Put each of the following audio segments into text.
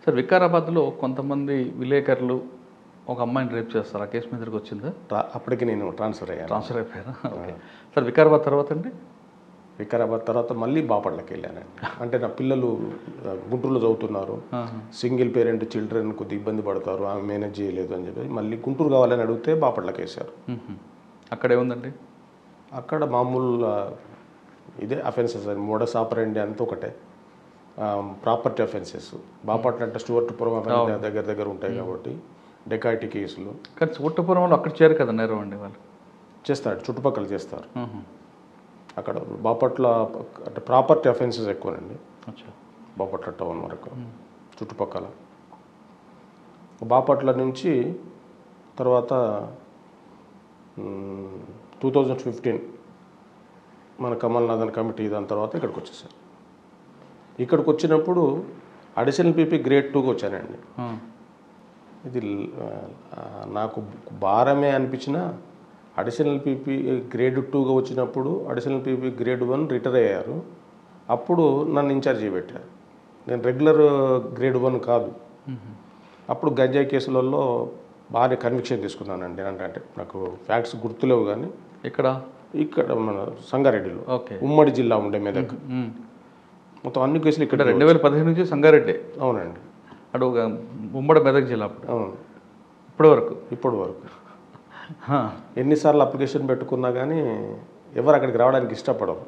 Sir వికారాబాద్లో కొంతమంది విలేకరులు ఒక అమ్మాయిని రేప్ చేస్తారు. ఆ కేసు మీ దగ్గరికి వచ్చిందా? అప్పటికి నేను ట్రాన్స్ఫర్ అయ్యాను. ట్రాన్స్ఫర్ అయిపోయారా? ఓకే. సార్ వికారాబాద్ తర్వాత అండి? వికారాబాద్ తర్వాత మళ్ళీ బాపట్లకి వెళ్ళానండి. అంటే నా పిల్లలు గుంటూరులో చదువుతున్నారు, సింగిల్ పేరెంట్ చిల్డ్రన్ కొద్దిగా ఇబ్బంది పడతారు, ఆమె మేనేజ్ చేయలేదు అని చెప్పి మళ్ళీ గుంటూరు కావాలని అడిగితే బాపట్లకి వేశారు. అక్కడ ఏముందండి? అక్కడ మామూలు ఇదే అఫెన్సెస్ అని మోడస్ ఆపరెండి అంతా ఒకటే, ప్రాపర్టీ అఫెన్సెస్. బాపట్ల అంటే స్టూవర్ట్పురం అవన్నీ దగ్గర దగ్గర ఉంటాయి కాబట్టి డెకాయిటీ కేసులు. కానీ స్టూవర్ట్పురంలో అక్కడ చేరు కదా నేరం అండి, వాళ్ళు చేస్తారు, చుట్టుపక్కల చేస్తారు. అక్కడ బాపట్ల అంటే ప్రాపర్టీ అఫెన్సెస్ ఎక్కువనండి, బాపట్ల టౌన్ వరకు చుట్టుపక్కల. బాపట్ల నుంచి తర్వాత 2015 మన కమల్నాథన్ కమిటీ దాని తర్వాత ఇక్కడికి వచ్చేసారు. ఇక్కడికి వచ్చినప్పుడు అడిషనల్ పీపీ గ్రేడ్ 2కి వచ్చానండి. ఇది నాకు భారమే అనిపించిన అడిషనల్ పీపీ గ్రేడ్ 2గా వచ్చినప్పుడు అడిషనల్ పీపీ గ్రేడ్ 1 రిటైర్ అయ్యారు. అప్పుడు నన్ను ఇన్ఛార్జ్ పెట్టారు. నేను రెగ్యులర్ గ్రేడ్ 1 కాదు. అప్పుడు గంజాయి కేసులలో బాగా కన్విక్షన్ తీసుకున్నానండి. అంటే నాకు ఫ్యాక్ట్స్ గుర్తులేవు కానీ ఇక్కడ మన సంగారెడ్డిలో ఉమ్మడి జిల్లా ఉండే మెదక్ మొత్తం అన్ని కేసులు ఇక్కడ 2015 నుంచి సంగారెడ్డి. అవునండి, అటు ఉమ్మడి మెదక్ జిల్లా. అవును, ఇప్పటి వరకు ఎన్నిసార్లు అప్లికేషన్ పెట్టుకున్నా కానీ ఎవరు అక్కడికి రావడానికి ఇష్టపడరు.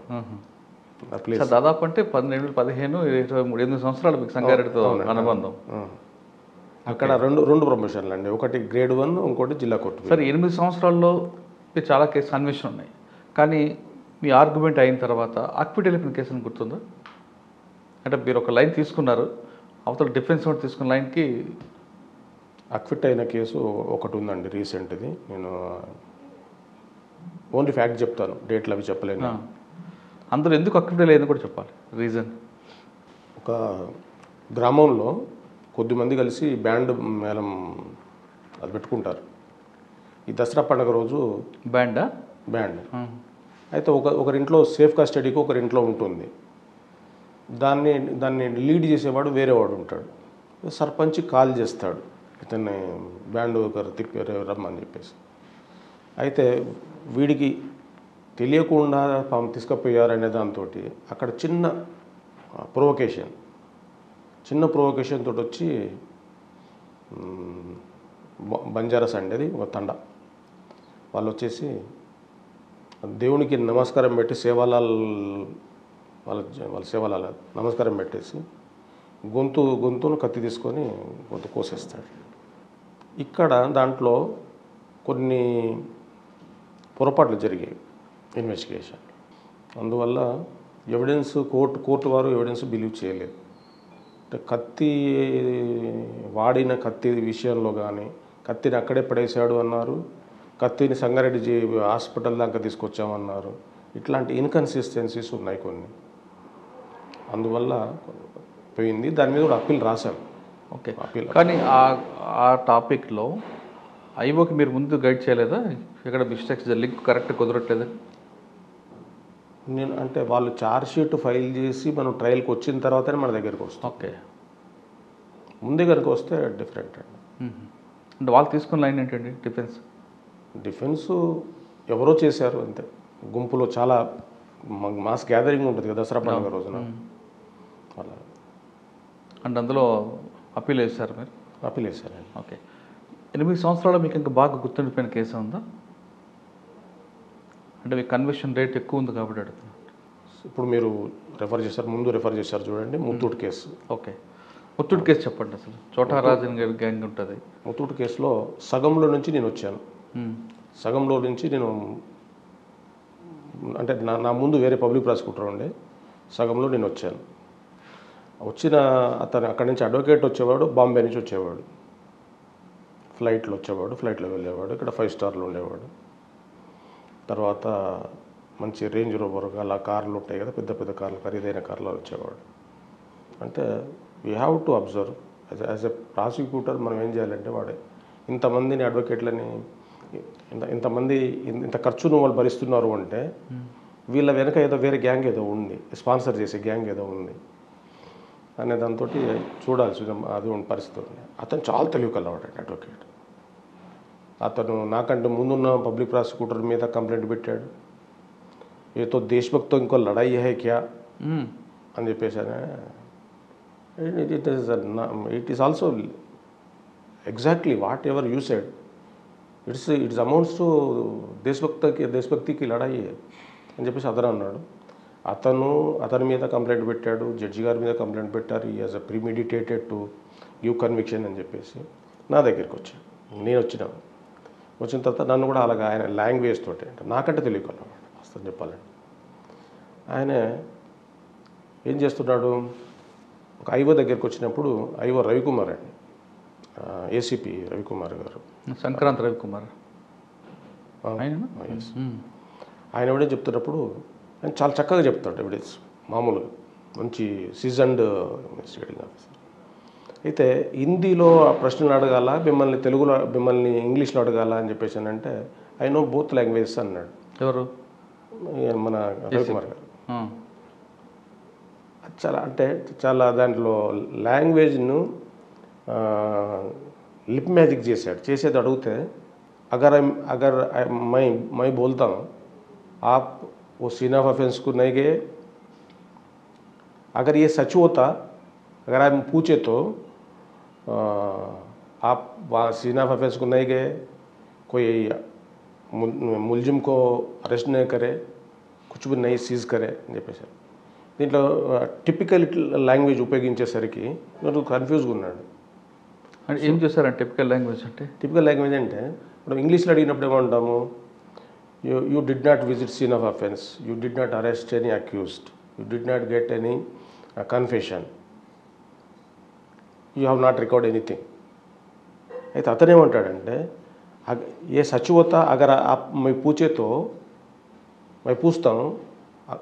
దాదాపు అంటే 12, 15, 23, 8 సంవత్సరాలు మీకు సంగారెడ్డితో అనుబంధం. అక్కడ రెండు ప్రమోషన్లు అండి, ఒకటి గ్రేడ్ 1, ఇంకోటి జిల్లా కోర్టు. సరే, 8 సంవత్సరాల్లో చాలా కేసు అన్వేషణ ఉన్నాయి, కానీ మీ ఆర్గ్యుమెంట్ అయిన తర్వాత అక్విట్ వెళ్ళిపోయిన కేసు అని గుర్తుందా? అంటే మీరు ఒక లైన్ తీసుకున్నారు, అవతల డిఫెన్స్ తీసుకున్న లైన్కి అక్విట్ అయిన కేసు ఒకటి ఉందండి రీసెంట్ది. నేను ఓన్లీ ఫ్యాక్ట్ చెప్తాను, డేట్లు అవి చెప్పలేను. అందరూ ఎందుకు అక్విట్ అయ్యేది కూడా చెప్పాలి, రీజన్. ఒక గ్రామంలో కొద్దిమంది కలిసి బ్యాండ్ మేళం అది పెట్టుకుంటారు. ఈ దసరా పండుగ రోజు బ్యాండ్ అయితే ఒకరింట్లో సేఫ్ కస్టడీకి ఒకరింట్లో ఉంటుంది. దాన్ని లీడ్ చేసేవాడు వేరేవాడు ఉంటాడు. సర్పంచ్ కాల్ చేస్తాడు, ఇతన్ని బ్యాండ్ ఒకరు తిప్పారు రమ్మని చెప్పేసి. అయితే వీడికి తెలియకుండా తీసుకుపోయారనే దాంతో అక్కడ చిన్న ప్రొవొకేషన్ తోటి వచ్చి బంజారాస్ అండి, అది ఒక తండ వాళ్ళు వచ్చేసి దేవునికి నమస్కారం పెట్టి వాళ్ళ సేవాలాల్ నమస్కారం పెట్టేసి గొంతును కత్తి తీసుకొని గొంతు కోసేస్తాడు. ఇక్కడ దాంట్లో కొన్ని పొరపాట్లు జరిగాయి ఇన్వెస్టిగేషన్. అందువల్ల ఎవిడెన్స్ కోర్టు వారు ఎవిడెన్స్ బిలీవ్ చేయలేదు. అంటే వాడిన కత్తి విషయంలో కానీ కత్తిని అక్కడే పడేశాడు అన్నారు, కత్తిని సంగారెడ్డి హాస్పిటల్ దాకా తీసుకొచ్చామన్నారు. ఇట్లాంటి ఇన్కన్సిస్టెన్సీస్ ఉన్నాయి కొన్ని, అందువల్ల పోయింది. దాని మీద కూడా అప్పీల్ రాశాను. ఓకే, కానీ ఆ టాపిక్లో ఐఓకి మీరు ముందు గైడ్ చేయలేదా? ఇక్కడ మిస్టేక్స్ లింక్ కరెక్ట్ కుదరట్లేదు అంటే వాళ్ళు ఛార్జ్ షీట్ ఫైల్ చేసి మనం ట్రయల్కి వచ్చిన తర్వాతనే మన దగ్గరికి వస్తాం. ఓకే, ముందే కనుక వస్తే డిఫరెంట్ అండి. అంటే వాళ్ళు తీసుకున్న లైన్ ఏంటండి? డిఫెన్స్ ఎవరో చేశారు అంతే. గుంపులో చాలా మాస్ గ్యాదరింగ్ ఉంటుంది కదా దసరా పండుగ రోజున, అలా. అంటే అందులో అప్పీల్ వేశారు మీరు? అప్పీల్ వేశారండి. ఓకే, 8 సంవత్సరాలు మీకు ఇంకా బాగా గుర్తుండిపోయిన కేసు ఉందా? అంటే మీకు కన్విక్షన్ రేట్ ఎక్కువ ఉంది కాబట్టి అడుగుతున్నాను. ఇప్పుడు మీరు ముందు రెఫర్ చేశారు చూడండి, Muthoot case. Okay, Muthoot case చెప్పండి. అసలు చోటా రాజన్ గారి గ్యాంగ్ ఉంటుంది. ముత్తూట్ కేసులో సగంలో నుంచి నేను వచ్చాను. సగంలో నుంచి నేను అంటే నా ముందు వేరే పబ్లిక్ ప్రాసిక్యూటర్ ఉండే, సగంలో నేను వచ్చాను. వచ్చిన అతను అక్కడి నుంచి అడ్వకేట్ వచ్చేవాడు, బాంబే నుంచి వచ్చేవాడు, ఫ్లైట్లో వచ్చేవాడు, ఫ్లైట్లో వెళ్ళేవాడు. ఇక్కడ 5 స్టార్లు ఉండేవాడు. తర్వాత మంచి రేంజ్ రోవర్ అలా కార్లు ఉంటాయి కదా, పెద్ద పెద్ద కార్లు, ఖరీదైన కార్లు వచ్చేవాడు. అంటే we have to observe as a prosecutor మనం ఏం చేయాలంటే, వాడే ఇంతమందిని అడ్వకేట్లని ఇంత ఖర్చును వాళ్ళు భరిస్తున్నారు అంటే వీళ్ళ వెనక ఏదో వేరే గ్యాంగ్ ఏదో ఉంది, స్పాన్సర్ చేసే గ్యాంగ్ ఏదో ఉంది. అనే దాంతో చూడాల్సిన అది ఉన్న పరిస్థితి ఉంది. అతను చాలా తెలివి కలవాడండి అడ్వకేట్. అతను నాకంటే ముందున్న పబ్లిక్ ప్రాసిక్యూటర్ మీద కంప్లైంట్ పెట్టాడు. ఏతో దేశభక్తో ఇంకో లడాయి హై క్యా అని చెప్పేసి it is also exactly whatever you said. It's amounts to దేశభక్తికి లడాయి అని చెప్పేసి అతను అన్నాడు. అతని మీద కంప్లైంట్ పెట్టాడు, జడ్జి గారి మీద కంప్లైంట్ పెట్టారు. ఈ as a premeditated to give conviction అని చెప్పేసి నా దగ్గరికి వచ్చాడు. నేను వచ్చిన తర్వాత నన్ను కూడా అలాగా ఆయన లాంగ్వేజ్ తోటి అంటే నాకంటే తెలియకున్నాడు అసలు చెప్పాలండి. ఆయన ఏం చేస్తున్నాడు, ఒక ఐఓ దగ్గరికి వచ్చినప్పుడు ఐఓ రవికుమార్ అండి, ఏసీపీ రవికుమార్ గారు, సంక్రాంతి రవికుమార్ ఆయన ఎవడే చెప్తున్నప్పుడు ఆయన చాలా చక్కగా చెప్తాడు ఎవిడెన్స్. మామూలుగా మంచి సీజన్డ్ ఇన్వెస్టిగేటింగ్ ఆఫీసర్. అయితే హిందీలో ఆ ప్రశ్నలు అడగాల, మిమ్మల్ని ఇంగ్లీష్లో అడగాల అని చెప్పేసి అంటే ఐ నో బోత్ లాంగ్వేజెస్ అన్నాడు. ఎవరు? మన రవికుమార్ గారు. చాలా దాంట్లో లాంగ్వేజ్ను లిప్ మ్యాజిక్ చేసేది అడిగితే అగర్ మై బోల్తా हूं आप वो सीन ऑफ ऑफेंस को नहीं गए, अगर ये सच होता, अगर आप पूछे तो आप वहाँ सीन ऑफ ऑफेंस को नहीं गए, कोई मुलजिम को अरेस्ट नहीं करे, कुछ भी नहीं सीज करे అని చెప్పేసి దీంట్లో టిపికల్ లాంగ్వేజ్ ఉపయోగించేసరికి నేను కన్ఫ్యూజ్గా ఉన్నాడు. అంటే ఏం చేశారంటే టిపికల్ లాంగ్వేజ్ అంటే ఇప్పుడు ఇంగ్లీష్లో అడిగినప్పుడు ఏమంటాము, you did not visit scene of offense, you did not arrest any accused, you did not get any confession, you have not recorded anything. అయితే అతనేమంటాడంటే ఏ सच होता अगर आप मैं पूछे तो मैं पूछता हूँ,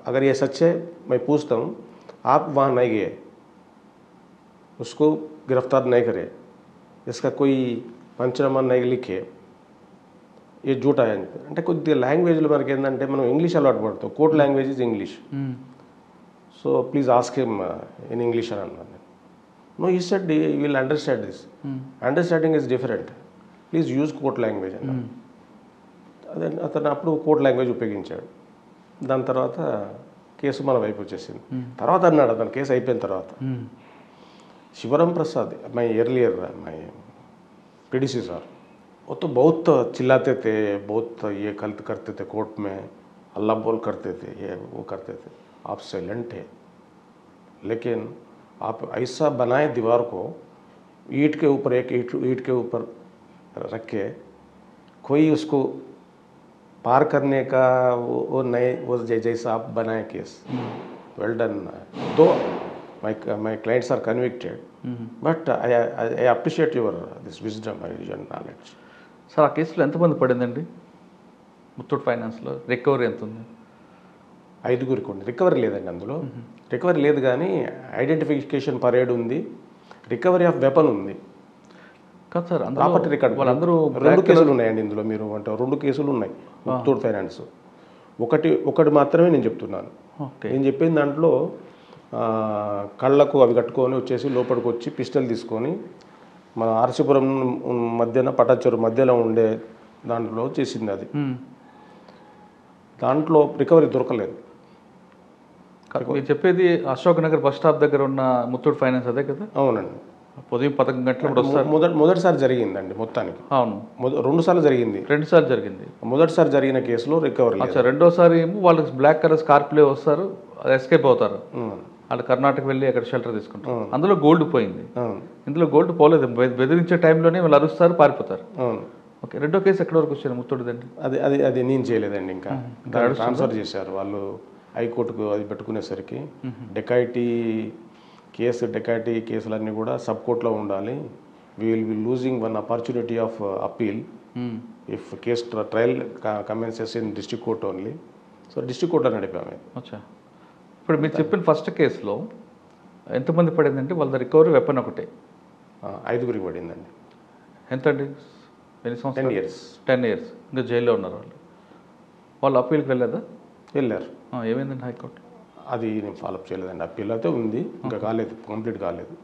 अगर ये सच है मैं पूछता हूँ, आप वहाँ नहीं गए, उसको गिरफ्तार नहीं करे, इसका कोई पंचनामा नहीं लिखे, ये झूठा है అంటే కొద్దిగా లాంగ్వేజ్లో మనకి ఏంటంటే మనం ఇంగ్లీష్ అలవాటు పడతాం. Court language is English, so please ask him in English అని అన్నాను. No he said you will understand this, understanding is different, please use court language అన్నాను. అదే అతను అప్పుడు కోర్ట్ లాంగ్వేజ్ ఉపయోగించాడు. దాని తర్వాత కేసు మన వైపు వచ్చేసింది. తర్వాత అన్నాడు అతను కేసు అయిపోయిన తర్వాత, Sivaram Prasad my earlier my predecessor, वो तो बहुत चिल्लाते थे, बहुत ये गलत करते थे कोर्ट में, अल्लाह बोल करते थे, ये वो करते थे. आप साइलेंट है, लेकिन आप ऐसा बनाए दीवार को, ईंट के ऊपर एक ईंट के ऊपर रख के कोई उसको पार करने का वो नए वो जैसा आप बनाए केस. Well done. दो my clients are convicted, but I appreciate your this wisdom and knowledge. Sir, ఆ కేసులో ఎంతమంది పడిందండి ముత్తూట్ ఫైనాన్స్లో? రికవరీ ఎంత ఉంది? 5గురికి ఉంది. రికవరీ లేదండి అందులో. రికవరీ లేదు, కానీ ఐడెంటిఫికేషన్ పరేడ్ ఉంది, రికవరీ ఆఫ్ వెపన్ ఉంది. కాదు సార్, ప్రాపర్టీ రికార్డ్ వాళ్ళందరూ 2 కేసులు ఉన్నాయండి ఇందులో. మీరు అంటే 2 కేసులు ఉన్నాయి ముత్తూట్ ఫైనాన్స్. ఒకటి మాత్రమే నేను చెప్తున్నాను. నేను చెప్పిన దాంట్లో కళ్ళకు అవి కట్టుకొని వచ్చేసి లోపలికి వచ్చి పిస్టల్ తీసుకొని మన ఆర్సీపురం మధ్యన పటాచెరు మధ్యలో ఉండే దాంట్లో చేసింది. అది దాంట్లో రికవరీ దొరకలేదు. మీరు చెప్పేది అశోక్ నగర్ బస్ స్టాప్ దగ్గర ఉన్న ముత్తూట్ ఫైనాన్స్ అదే కదా? అవునండి. ఉదయం 11 గంటలకు వస్తారు. మొదటిసారి జరిగిందండి మొత్తానికి. అవును, 2 సార్లు జరిగింది. 2 సార్లు జరిగింది. మొదటిసారి జరిగిన కేసులో రికవరీ. రెండోసారి ఏమో వాళ్ళు బ్లాక్ కలర్ స్కార్పియో వస్తారు, ఎస్కేప్ అవుతారు. వాళ్ళు కర్ణాటక వెళ్ళి అక్కడ షెల్టర్ తీసుకుంటారు. అందులో గోల్డ్ పోయింది. ఇందులో గోల్డ్ పోలేదు. బెదిరించే టైంలోనే వాళ్ళు అరుస్తారు, పారిపోతారు. ఓకే, రెండో కేసు ఎక్కడి వరకు వచ్చారు ముత్తూడుదండి? అది నేను చేయలేదండి. ఇంకా ట్రాన్స్ఫర్ చేశారు వాళ్ళు హైకోర్టుకు. అది పెట్టుకునేసరికి డెకాయిటీ కేసులన్నీ కూడా సబ్ కోర్టులో ఉండాలి. We will be losing one opportunity of appeal if case trial commences in district court only. So district కోర్టులో నడిపాము. అచ్చా, ఇప్పుడు మీరు చెప్పిన ఫస్ట్ కేసులో ఎంతమంది పడిందంటే వాళ్ళ రికవరీ వెపన్ ఒకటే? 5గురికి పడిందండి. ఎంత అండి? ఎన్ని సంవత్సరాలు? 10 years. 10 years. ఇంకా జైల్లో ఉన్నారు వాళ్ళు. వాళ్ళు అప్పీల్కి వెళ్ళలేదా? వెళ్ళారు. ఏమైందండి హైకోర్టు? అది నేను ఫాలోఅప్ చేయలేదండి. అప్పీల్ అయితే ఉంది, ఇంకా కాలేదు, కంప్లీట్ కాలేదు.